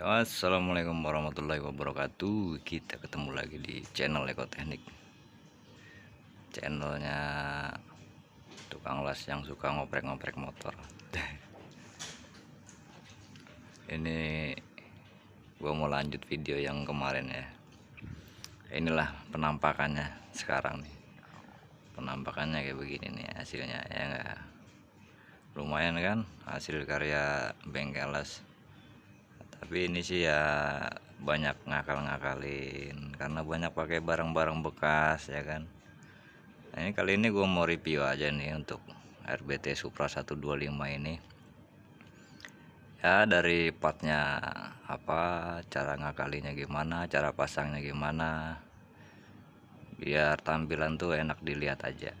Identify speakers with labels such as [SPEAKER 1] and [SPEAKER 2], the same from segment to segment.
[SPEAKER 1] Assalamualaikum warahmatullahi wabarakatuh. Kita ketemu lagi di channel Eko Teknik, channelnya tukang las yang suka ngoprek-ngoprek motor. Ini gua mau lanjut video yang kemarin ya. Inilah penampakannya sekarang nih. Penampakannya kayak begini nih hasilnya ya, enggak lumayan kan hasil karya bengkel las. Tapi ini sih ya banyak ngakal-ngakalin karena banyak pakai barang-barang bekas ya kan. Nah, ini kali ini gue mau review aja nih untuk RBT Supra 125 ini. Ya dari partnya apa, cara ngakalinya gimana, cara pasangnya gimana, biar tampilan tuh enak dilihat aja.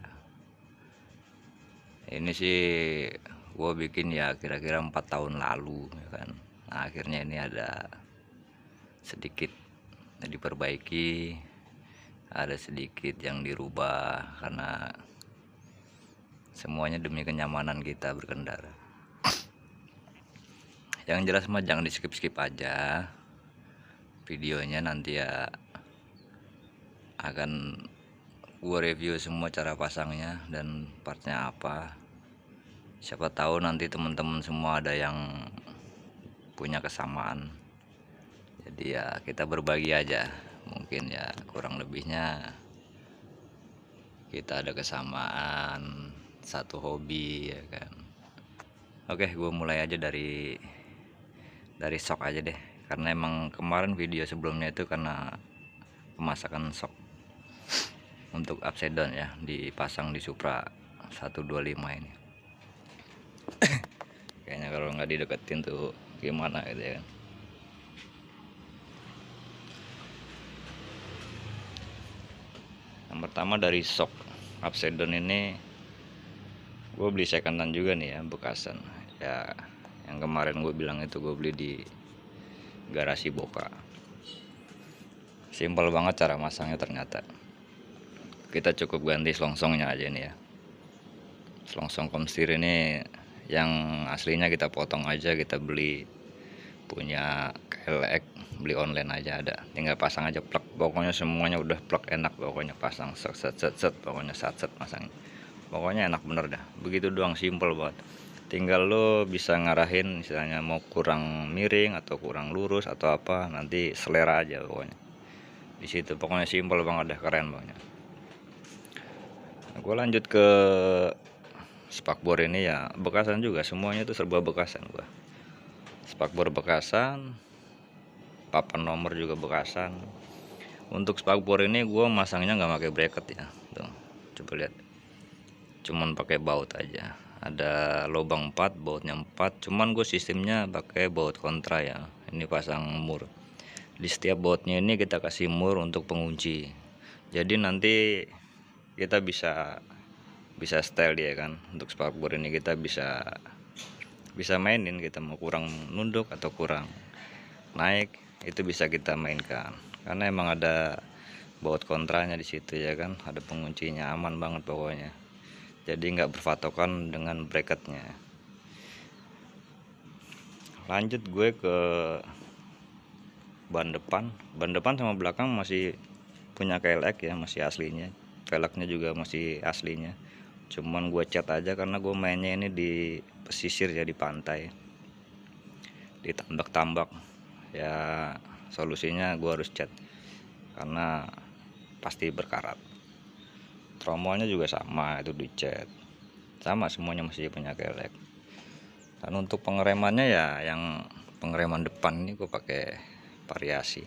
[SPEAKER 1] Ini sih gue bikin ya kira-kira 4 tahun lalu ya kan. Nah, akhirnya ini ada sedikit diperbaiki, ada sedikit yang dirubah karena semuanya demi kenyamanan kita berkendara. Yang jelas mah jangan di skip aja videonya, nanti ya akan gue review semua cara pasangnya dan partnya apa. Siapa tahu nanti teman-teman semua ada yang punya kesamaan, jadi ya kita berbagi aja, mungkin ya kurang lebihnya kita ada kesamaan satu hobi ya kan. Oke, gue mulai aja dari shock aja deh, karena emang kemarin video sebelumnya itu karena pemasakan shock untuk upside down ya, dipasang di Supra 125 ini. Kayaknya kalau nggak dideketin tuh gimana gitu ya kan. Yang pertama dari shock upside down ini, gue beli secondan juga nih ya, bekasan ya. Yang kemarin gue bilang itu gue beli di garasi Boka. Simpel banget cara masangnya ternyata. Kita cukup ganti selongsongnya aja nih ya. Selongsong komstir ini yang aslinya kita potong aja, kita beli punya KLX, beli online aja ada. Tinggal pasang aja plug. Pokoknya semuanya udah plug, enak pokoknya pasang set pokoknya set pasang. Pokoknya enak bener dah. Begitu doang, simpel banget. Tinggal lo bisa ngarahin misalnya mau kurang miring atau kurang lurus atau apa, nanti selera aja pokoknya di situ. Pokoknya simpel banget dah, keren pokoknya. Nah, gue lanjut ke spakbor ini ya, bekasan juga, semuanya itu serba bekasan gua. Spakbor bekasan, papan nomor juga bekasan. Untuk spakbor ini gue masangnya nggak pakai bracket ya, tuh coba lihat, cuman pakai baut aja. Ada lubang 4, bautnya 4, cuman gue sistemnya pakai baut kontra ya. Ini pasang mur di setiap bautnya, ini kita kasih mur untuk pengunci, jadi nanti kita bisa style dia kan. Untuk spakbor ini kita bisa mainin, kita mau kurang nunduk atau kurang naik itu bisa kita mainkan, karena emang ada baut kontranya di situ ya kan. Ada penguncinya, aman banget pokoknya, jadi nggak berpatokan dengan bracketnya. Lanjut gue ke ban depan sama belakang masih punya KLX ya, masih aslinya. Velgnya juga masih aslinya, cuman gue cat aja karena gue mainnya ini di pesisir ya, di pantai, di tambak-tambak ya. Solusinya gue harus cat karena pasti berkarat. Tromolnya juga sama, itu dicat sama, semuanya masih punya KLX. Dan untuk pengeremannya ya, yang pengereman depan ini gue pakai variasi.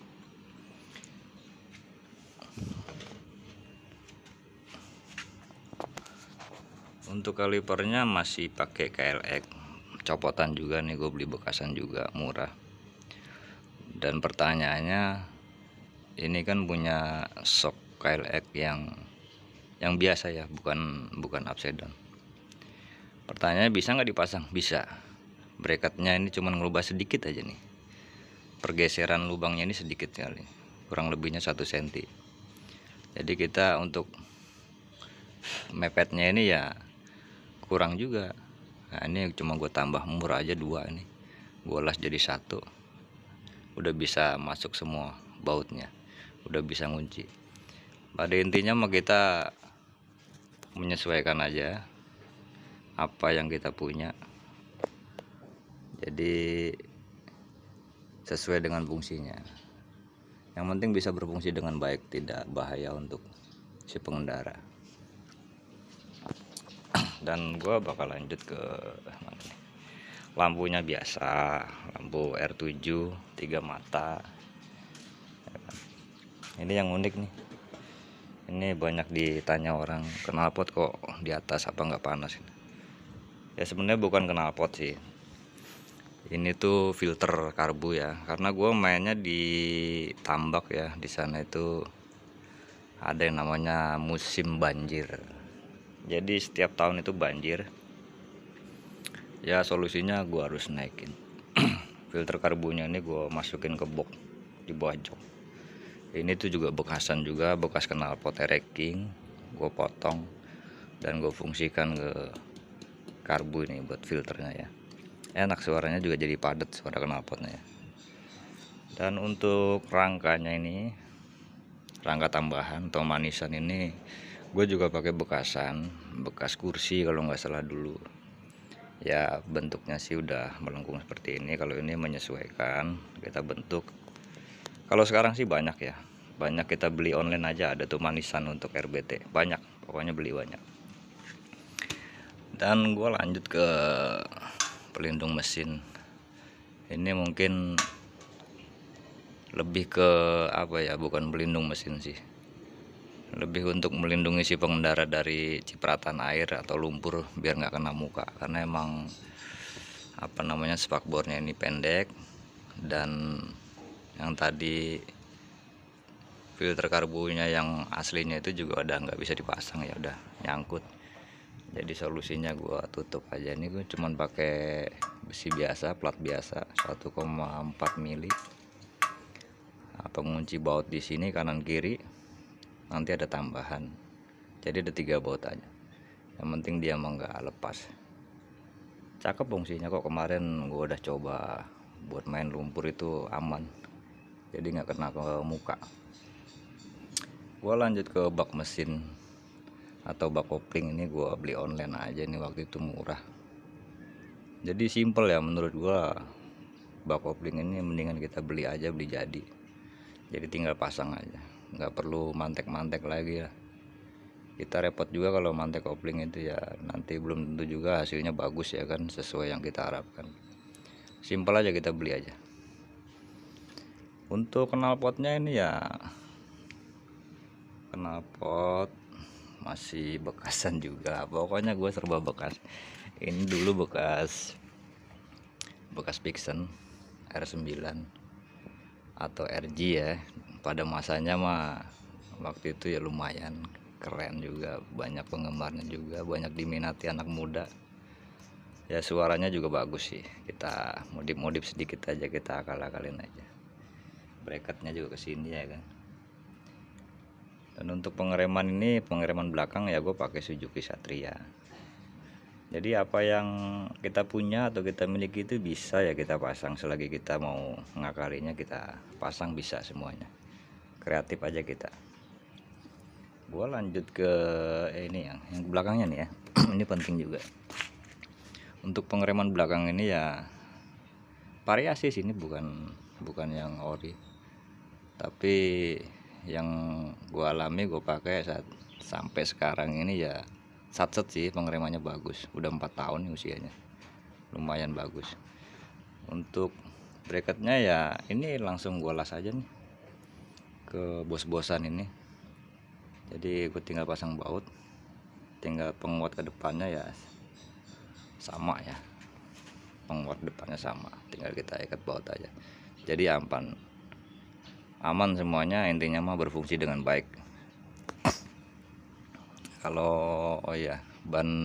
[SPEAKER 1] Untuk kalipernya masih pakai KLX copotan juga nih, gue beli bekasan juga, murah. Dan pertanyaannya, ini kan punya shock KLX yang biasa ya, bukan upside down. Pertanyaannya bisa nggak dipasang? Bisa. Bracketnya ini cuma ngerubah sedikit aja nih, pergeseran lubangnya ini sedikit kali, kurang lebihnya 1 cm. Jadi kita untuk mepetnya ini ya kurang juga. Nah, ini cuma gue tambah mur aja 2 nih, gue las jadi 1. udah bisa masuk semua bautnya, udah bisa ngunci. Pada intinya mah kita menyesuaikan aja apa yang kita punya, jadi sesuai dengan fungsinya. Yang penting bisa berfungsi dengan baik, tidak bahaya untuk si pengendara. Dan gua bakal lanjut ke mana nih? Lampunya biasa, lampu R7 3 mata. Ini yang unik nih. Ini banyak ditanya orang, knalpot kok di atas, apa nggak panas? Ya sebenarnya bukan knalpot sih. Ini tuh filter karbu ya, karena gue mainnya di tambak ya. Di sana itu ada yang namanya musim banjir. Jadi setiap tahun itu banjir. Ya solusinya gue harus naikin filter karbunya. Ini gue masukin ke box di bawah jok. Ini tuh juga bekasan juga, bekas knalpot King. Gue potong dan gue fungsikan ke karbu ini buat filternya ya. Enak, suaranya juga jadi padat suara knalpotnya ya. Dan untuk rangkanya ini, rangka tambahan atau manisan ini gue juga pakai bekasan, bekas kursi kalau nggak salah dulu ya. Bentuknya sih udah melengkung seperti ini. Kalau ini menyesuaikan, kita bentuk. Kalau sekarang sih banyak ya, banyak, kita beli online aja ada tuh manisan untuk RBT, banyak, pokoknya beli banyak. Dan gue lanjut ke pelindung mesin. Ini mungkin lebih ke apa ya, bukan pelindung mesin sih, lebih untuk melindungi si pengendara dari cipratan air atau lumpur biar nggak kena muka. Karena emang apa namanya, spakbornya ini pendek, dan yang tadi filter karbunya yang aslinya itu juga udah nggak bisa dipasang ya, udah nyangkut. Jadi solusinya gua tutup aja. Ini gue cuman pakai besi biasa, plat biasa 1,4 mili. Pengunci baut di sini kanan kiri, nanti ada tambahan. Jadi ada 3 baut aja. Yang penting dia mah nggak lepas. Cakep fungsinya kok. Kemarin gua udah coba buat main lumpur itu aman. Jadi nggak kena ke muka. Gua lanjut ke bak mesin atau bak kopling. Ini gua beli online aja nih, waktu itu murah. Jadi simple ya menurut gua. Bak kopling ini mendingan kita beli aja, beli jadi. Jadi tinggal pasang aja, nggak perlu mantek-mantek lagi ya. Kita repot juga kalau mantek kopling itu ya, nanti belum tentu juga hasilnya bagus ya kan, sesuai yang kita harapkan. Simple aja, kita beli aja. Untuk knalpotnya ini ya, knalpot masih bekasan juga, pokoknya gue serba bekas. Ini dulu bekas Vixen R9 atau RG ya. Pada masanya mah waktu itu ya lumayan keren juga, banyak penggemarnya juga, banyak diminati anak muda ya. Suaranya juga bagus sih. Kita modif sedikit aja, kita akal-akalin aja. Bracketnya juga kesini ya kan. Dan untuk pengereman ini, pengereman belakang ya gue pakai Suzuki Satria. Jadi apa yang kita punya atau kita miliki itu bisa ya kita pasang, selagi kita mau ngakalinya kita pasang, bisa semuanya. Kreatif aja kita. Gua lanjut ke ini yang belakangnya nih ya. Ini penting juga. Untuk pengereman belakang ini ya variasi sini, bukan yang ori. Tapi yang gua alami, gua pakai saat sampai sekarang ini ya satset sih, pengeremannya bagus. Udah 4 tahun nih usianya, lumayan bagus. Untuk bracketnya ya ini langsung gua las aja nih ke bos-bosan ini. Jadi gue tinggal pasang baut, tinggal penguat ke depannya ya sama ya, penguat depannya sama, tinggal kita ikat baut aja. Jadi aman semuanya, intinya mah berfungsi dengan baik. Kalau ban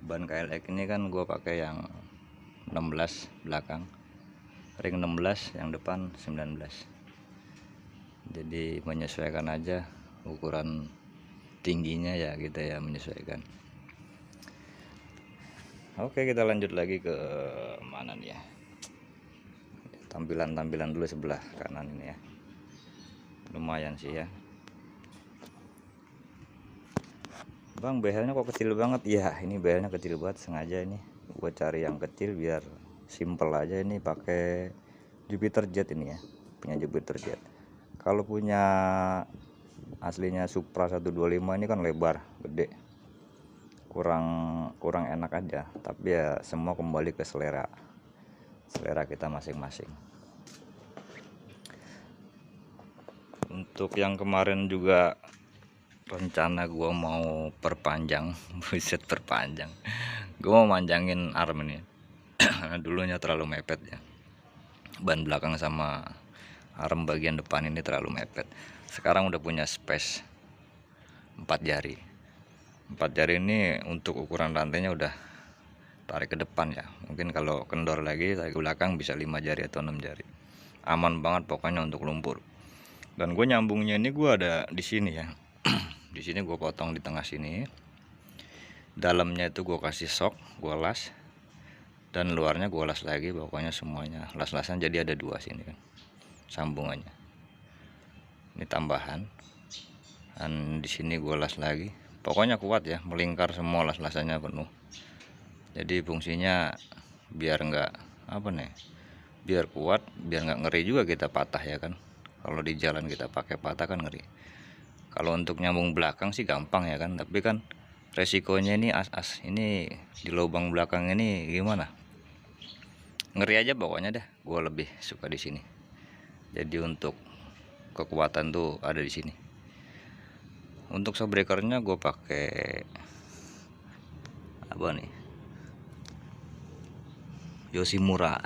[SPEAKER 1] KLX ini kan gue pakai yang 16 belakang, ring 16, yang depan 19. Jadi menyesuaikan aja ukuran tingginya ya, kita ya menyesuaikan. Oke, kita lanjut lagi ke mana nih ya. tampilan dulu sebelah kanan ini ya. Lumayan sih ya. Bang, behelnya kok kecil banget? Iya, ini behelnya kecil banget, sengaja ini gue cari yang kecil biar simple aja. Ini pakai Jupiter Jet ini ya, punya Jupiter Jet. Kalau punya aslinya Supra 125 ini kan lebar, gede, kurang enak aja. Tapi ya semua kembali ke selera kita masing-masing. Untuk yang kemarin juga rencana gua mau perpanjang, buset perpanjang. Gua mau manjangin arm ini. Dulunya terlalu mepet ya. Ban belakang sama arm bagian depan ini terlalu mepet. Sekarang udah punya space 4 jari. 4 jari ini untuk ukuran rantainya udah tarik ke depan ya. Mungkin kalau kendor lagi tarik ke belakang bisa 5 jari atau 6 jari. Aman banget pokoknya untuk lumpur. Dan gue nyambungnya ini gue ada di sini ya. Di sini gue potong di tengah sini. Dalamnya itu gue kasih sok, gue las. Dan luarnya gue las lagi, pokoknya semuanya las-lasan, jadi ada 2 sini kan sambungannya. Ini tambahan. Dan di sini gue las lagi. Pokoknya kuat ya, melingkar semua, las-lasannya penuh. Jadi fungsinya biar nggak biar kuat, biar nggak ngeri juga kita patah ya kan. Kalau di jalan kita pakai patah kan ngeri. Kalau untuk nyambung belakang sih gampang ya kan, tapi kan resikonya ini ini di lubang belakang ini gimana? Ngeri aja pokoknya dah. Gue lebih suka di sini. Jadi untuk kekuatan tuh ada di sini. Untuk shockbreakernya gue pakai apa nih? Yoshimura.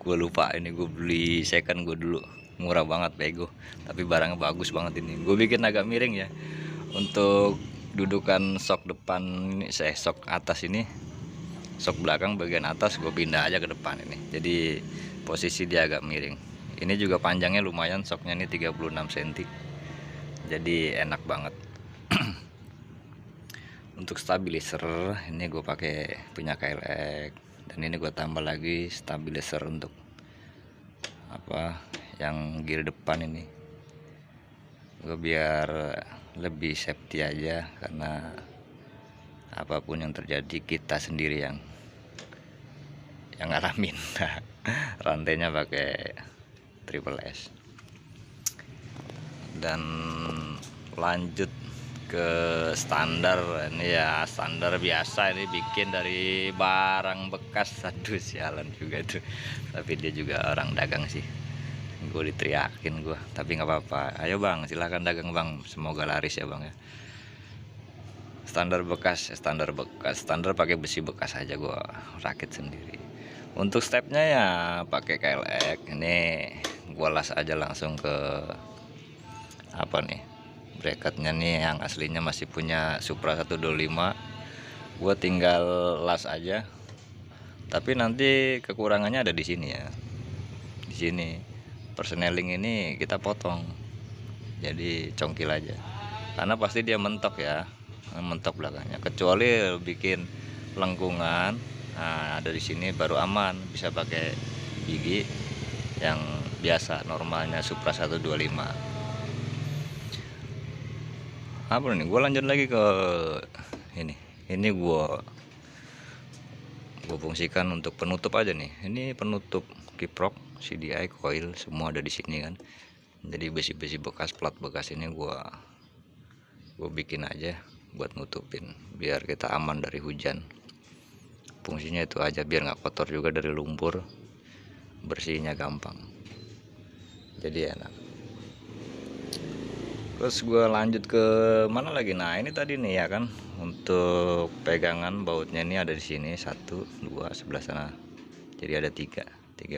[SPEAKER 1] Gue lupa ini, gue beli second gue dulu, murah banget bego, tapi barangnya bagus banget ini. Gue bikin agak miring ya untuk dudukan sok depan ini, sok atas ini, sok belakang bagian atas gue pindah aja ke depan ini, jadi posisi dia agak miring. Ini juga panjangnya lumayan, soknya ini 36 cm, jadi enak banget. Untuk stabilizer ini gue pakai punya KLX, dan ini gue tambah lagi stabilizer untuk yang gear depan ini. Gue biar lebih safety aja, karena apapun yang terjadi kita sendiri yang ngalamin. Rantainya pakai triple S. Dan lanjut ke standar ini ya, standar biasa ini bikin dari barang bekas. Aduh sialan juga tuh, tapi dia juga orang dagang sih, gue diteriakin gue, tapi nggak apa-apa. Ayo bang, silahkan dagang bang, semoga laris ya bang ya. Standar bekas, standar pakai besi bekas aja, gue rakit sendiri. Untuk stepnya ya pakai KLX ini, gue las aja langsung ke bracketnya nih. Yang aslinya masih punya Supra 125, gue tinggal las aja. Tapi nanti kekurangannya ada di sini ya, di sini persneling ini kita potong, jadi congkil aja, karena pasti dia mentok ya, mentok belakangnya. Kecuali bikin lengkungan, nah ada di sini baru aman, bisa pakai gigi yang biasa normalnya Supra 125. Apa nih, gue lanjut lagi ke ini gue fungsikan untuk penutup aja nih. Ini penutup kiprok, CDI, coil, semua ada di sini kan. Jadi besi-besi bekas, plat bekas ini gue bikin aja buat nutupin, biar kita aman dari hujan. Fungsinya itu aja, biar nggak kotor juga dari lumpur, bersihnya gampang, jadi enak. Terus gue lanjut ke mana lagi? Nah ini tadi nih ya kan, untuk pegangan bautnya ini ada di sini 1, 2 sebelah sana, jadi ada 3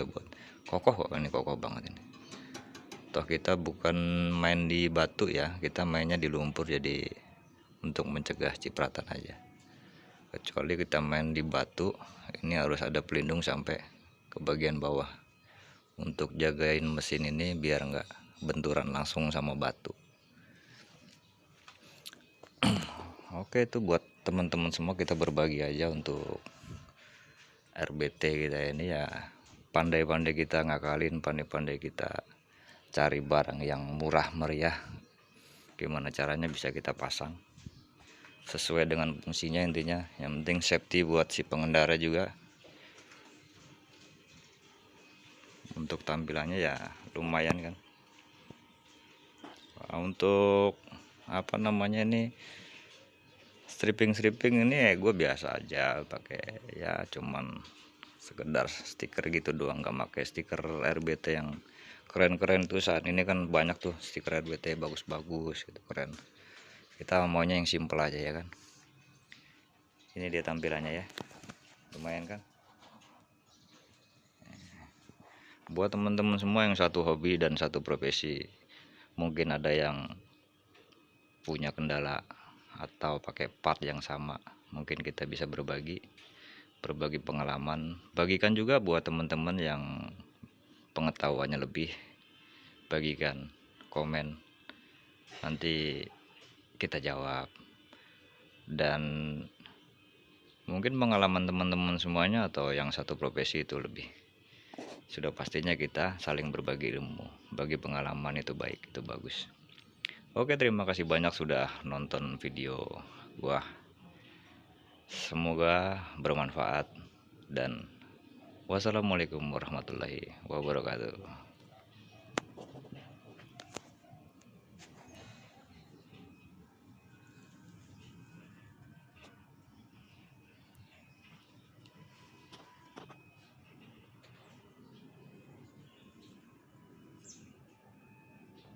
[SPEAKER 1] baut. Kokoh kok ini, kokoh banget ini. Toh kita bukan main di batu ya, kita mainnya di lumpur, jadi untuk mencegah cipratan aja. Kecuali kita main di batu, ini harus ada pelindung sampai ke bagian bawah untuk jagain mesin ini biar nggak benturan langsung sama batu. Oke, itu buat teman-teman semua, kita berbagi aja untuk RBT kita ini ya. pandai-pandai kita ngakalin, pandai-pandai kita cari barang yang murah meriah, gimana caranya bisa kita pasang sesuai dengan fungsinya. Intinya yang penting safety buat si pengendara juga. Untuk tampilannya ya lumayan kan. Untuk apa namanya ini, stripping ini gue biasa aja pakai, ya cuman sekedar stiker gitu doang, nggak pakai stiker RBT yang keren-keren tuh. Saat ini kan banyak tuh stiker RBT bagus-bagus gitu, keren. Kita maunya yang simple aja ya kan. Ini dia tampilannya ya, lumayan kan. Buat teman-teman semua yang satu hobi dan satu profesi, mungkin ada yang punya kendala atau pakai part yang sama, mungkin kita bisa berbagi pengalaman. Bagikan juga buat teman-teman yang pengetahuannya lebih, bagikan komen, nanti kita jawab. Dan mungkin pengalaman teman-teman semuanya atau yang satu profesi itu lebih, sudah pastinya kita saling berbagi ilmu, bagi pengalaman itu baik, itu bagus. Oke, terima kasih banyak sudah nonton video gua. Semoga bermanfaat dan wassalamualaikum warahmatullahi wabarakatuh.